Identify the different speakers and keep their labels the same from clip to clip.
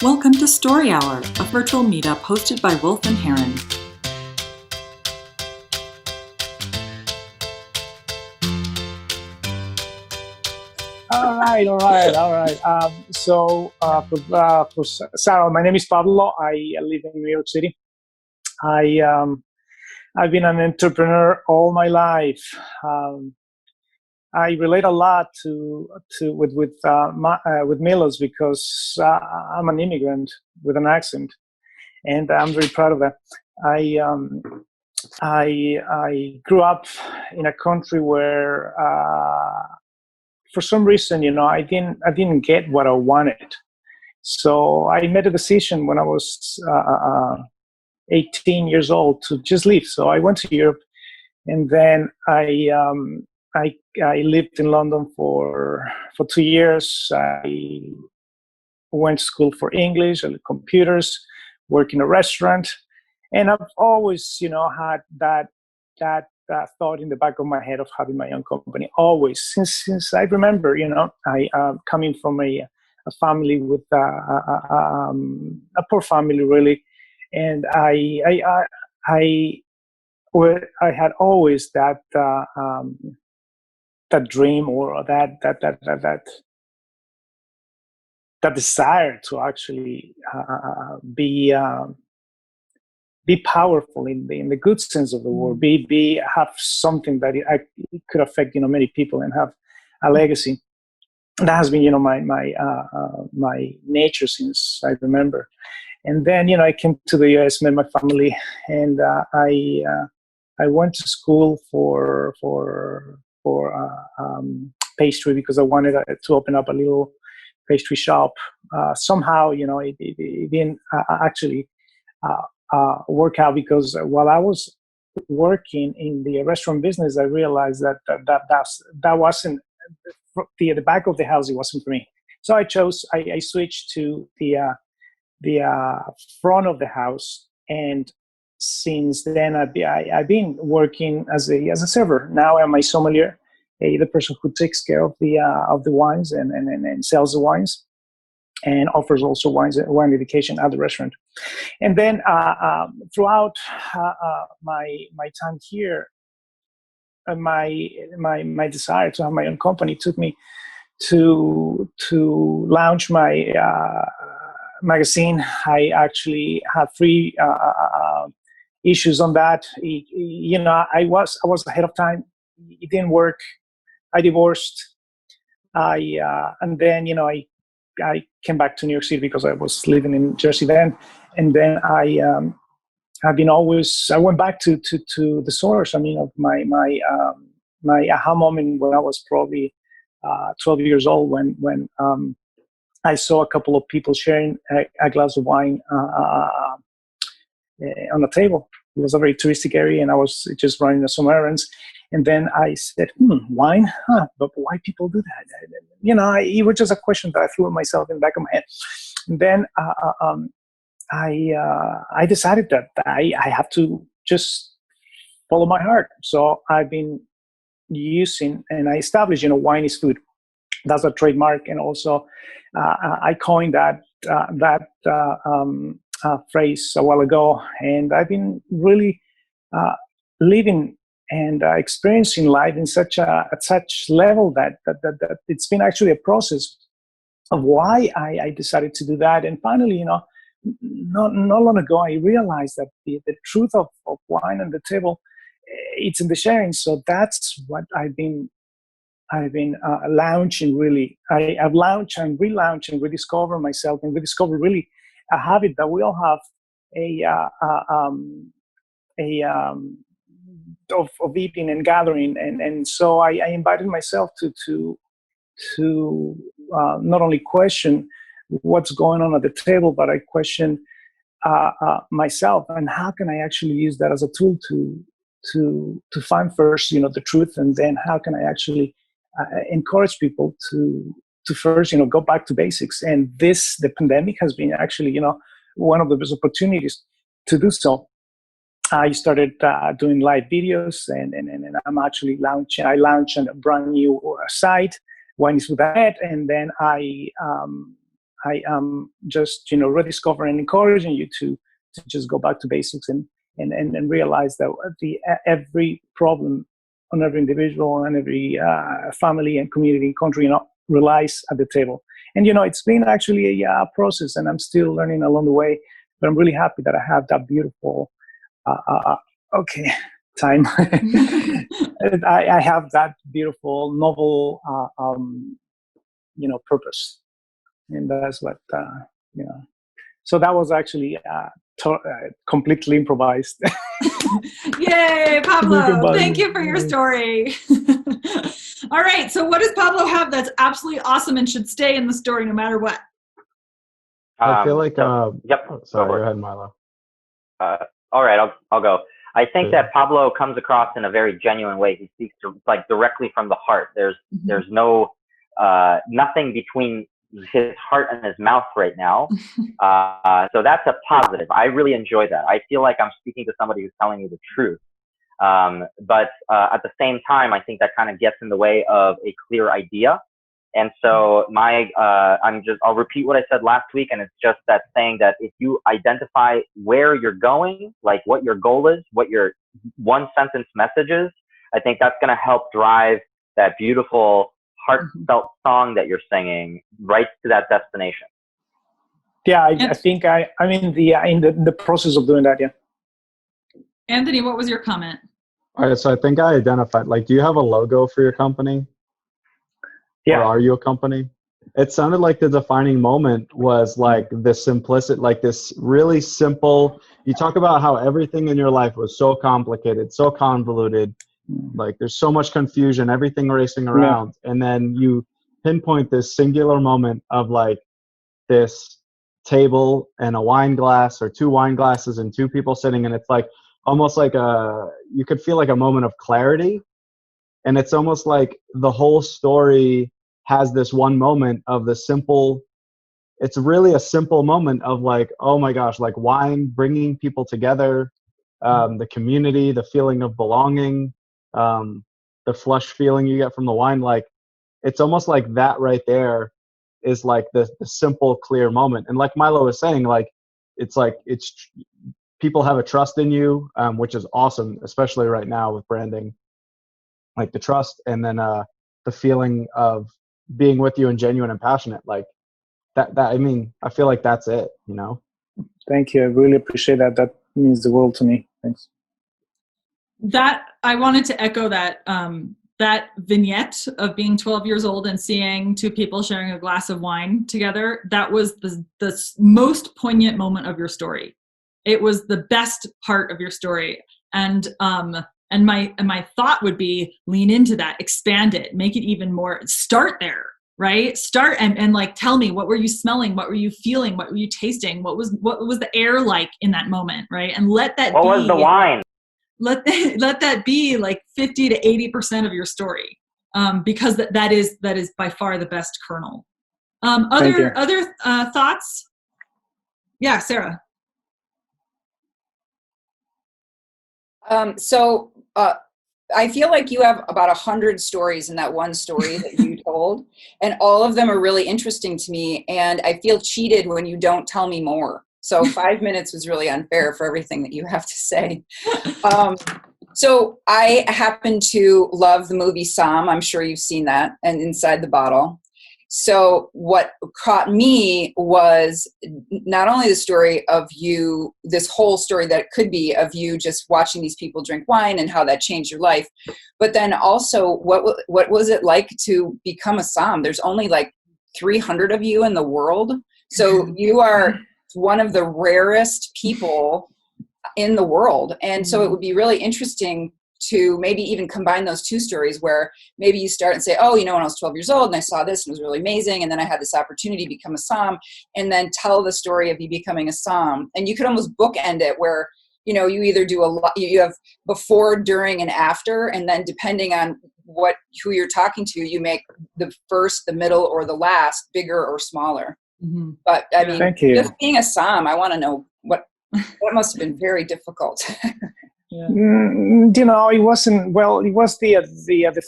Speaker 1: Welcome to Story Hour, a virtual meetup hosted by Wolf and Heron.
Speaker 2: All right. For Sarah, my name is Pablo. I live in New York City. I've been an entrepreneur all my life. I relate a lot with Milos because I'm an immigrant with an accent, and I'm very proud of that. I grew up in a country where, for some reason, I didn't get what I wanted. So I made a decision when I was 18 years old to just leave. So I went to Europe, and then I lived in London for 2 years. I went to school for English and computers, worked in a restaurant, and I've always, had that thought in the back of my head of having my own company. Always, since I remember, I coming from a family with a poor family, really, and I had always that dream or that desire to actually be powerful in the good sense of the word, have something that it could affect many people and have a legacy. That has been my nature since I remember. And then I came to the US, met my family, and I went to school for pastry because I wanted to open up a little pastry shop. Somehow it didn't actually work out, because while I was working in the restaurant business, I realized that wasn't the back of the house. It wasn't for me. So I switched to the front of the house, and since then I've been working as a server. Now I'm a sommelier, the person who takes care of the wines and sells the wines, and offers also wine education at the restaurant. And then throughout my time here, my desire to have my own company took me to launch my magazine. I actually had 3 issues on that. I was ahead of time. It didn't work. I divorced. And then I came back to New York City because I was living in Jersey then, and then I went back to the source. I mean, of my aha moment when I was probably 12 years old, when I saw a couple of people sharing a glass of wine on the table. It was a very touristic area, and I was just running some errands. And then I said, wine? But why people do that? It was just a question that I threw at myself in the back of my head. And then I decided that I have to just follow my heart. So I've been using, and I established, wine is food. That's a trademark. And also I coined that phrase a while ago. And I've been really living and experiencing life in at such level that it's been actually a process of why I decided to do that. And finally, not long ago, I realized that the truth of wine on the table, it's in the sharing. So that's what I've been launching. Really, I've launched and relaunched and rediscovered myself and rediscovered really a habit that we all have, of eating and gathering, and so I invited myself to not only question what's going on at the table, but I question myself, and how can I actually use that as a tool to find first, the truth, and then how can I actually encourage people to first, go back to basics. And the pandemic has been actually, one of the best opportunities to do so. I started doing live videos, and I'm actually I launched a brand new site, Wine is with a Head, and then I I am just, rediscovering and encouraging you to just go back to basics and realize that every problem on every individual and every family and community and country, relies at the table. And, it's been actually a process, and I'm still learning along the way, but I'm really happy that I have that beautiful, time. I have that beautiful, novel, purpose. And that's what, So that was actually completely improvised.
Speaker 1: Yay, Pablo. Thank you for your story. All right. So what does Pablo have that's absolutely awesome and should stay in the story no matter what?
Speaker 3: I feel like,
Speaker 4: yep.
Speaker 3: Sorry, go ahead, Milo.
Speaker 4: All right, I'll go. I think that Pablo comes across in a very genuine way. He speaks directly from the heart. There's no nothing between his heart and his mouth right now. So that's a positive. I really enjoy that. I feel like I'm speaking to somebody who's telling me the truth. But at the same time, I think that kind of gets in the way of a clear idea. And so I'll repeat what I said last week. And it's just that saying that if you identify where you're going, like what your goal is, what your one sentence message is, I think that's going to help drive that beautiful heartfelt song that you're singing right to that destination.
Speaker 2: Yeah, I think I'm in the process of doing that. Yeah.
Speaker 1: Anthony, what was your comment?
Speaker 3: All right, so I think I identified. Do you have a logo for your company?
Speaker 2: Yeah.
Speaker 3: Or are you a company? It sounded like the defining moment was the simplicity, this really simple. You talk about how everything in your life was so complicated, so convoluted. There's so much confusion, everything racing around. Yeah. And then you pinpoint this singular moment of this table and a wine glass or two wine glasses and two people sitting. And it's almost you could feel a moment of clarity. And it's almost like the whole story has this one moment of it's really a simple moment of oh my gosh, wine bringing people together, the community, the feeling of belonging, the flush feeling you get from the wine. It's almost like that right there is the simple, clear moment. And like Milo was saying, it's people have a trust in you, which is awesome, especially right now with branding. The trust, and then the feeling of being with you and genuine and passionate, that I feel like that's it,
Speaker 2: Thank you. I really appreciate that. That means the world to me. Thanks.
Speaker 1: That I wanted to echo that that vignette of being 12 years old and seeing two people sharing a glass of wine together. That was the most poignant moment of your story. It was the best part of your story. And my thought would be lean into that, expand it, make it even more, start there, right? Start and tell me, what were you smelling? What were you feeling? What were you tasting? What was the air like in that moment, right? And let that
Speaker 4: What was the wine?
Speaker 1: Let that be 50 to 80% of your story, because that is by far the best kernel. Other thoughts? Yeah, Sarah.
Speaker 5: I feel like you have about 100 stories in that one story that you told, and all of them are really interesting to me, and I feel cheated when you don't tell me more. So 5 minutes was really unfair for everything that you have to say. So I happen to love the movie Somm. I'm sure you've seen that, and Inside the Bottle. So what caught me was not only the story of you, this whole story that it could be of you just watching these people drink wine and how that changed your life, but then also what was it like to become a Somm? There's only 300 of you in the world. So you are one of the rarest people in the world. And so it would be really interesting to maybe even combine those two stories where maybe you start and say, oh, when I was 12 years old and I saw this and it was really amazing. And then I had this opportunity to become a Somm, and then tell the story of you becoming a Somm. And you could almost bookend it where, you either do a lot, you have before, during, and after. And then depending on who you're talking to, you make the first, the middle, or the last bigger or smaller. Mm-hmm. But I mean,
Speaker 2: thank you.
Speaker 5: Just being a Somm, I want to know what must have been very difficult.
Speaker 2: Yeah. It wasn't. Well, it was the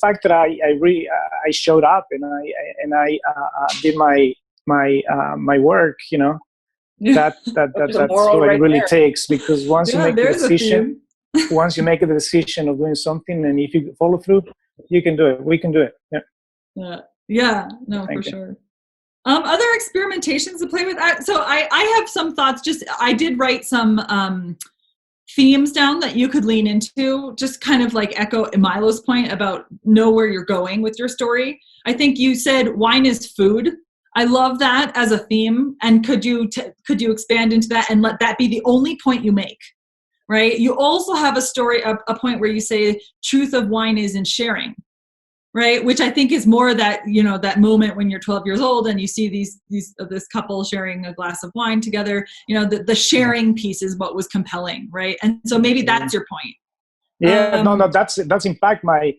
Speaker 2: fact that I showed up and I did my my work, that's what it really takes, because once you make the decision, once you make the decision of doing something, and if you follow through, you can do it. We can do it.
Speaker 1: Yeah. No, for sure. Other experimentations to play with. So I have some thoughts. I did write some themes down that you could lean into, just kind of like echo Milo's point about know where you're going with your story. I think you said wine is food. I love that as a theme. And could you expand into that and let that be the only point you make, right? You also have a story, a point where you say truth of wine is in sharing, right? Which I think is more that, that moment when you're 12 years old and you see this couple sharing a glass of wine together, the sharing piece is what was compelling, right? And so maybe that's your point.
Speaker 2: Yeah, no, that's in fact my,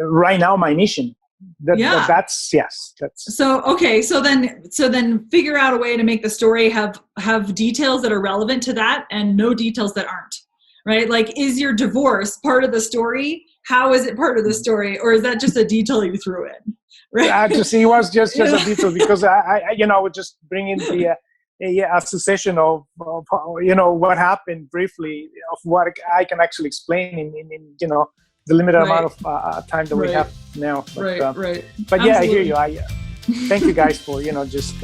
Speaker 2: right now, my mission. That's
Speaker 1: so okay. So then figure out a way to make the story have details that are relevant to that and no details that aren't, right? Like, is your divorce part of the story? How is it part of the story, or is that just a detail you threw in? Right?
Speaker 2: Actually, it was just a detail, because I would just bring in the a succession of what happened briefly, of what I can actually explain in the limited amount of time that we have now. But, But yeah, I hear you. I thank you guys for just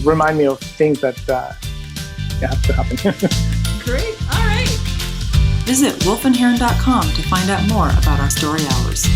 Speaker 2: remind me of things that have to happen.
Speaker 1: Great. All right. Visit wolfandheron.com to find out more about our story hours.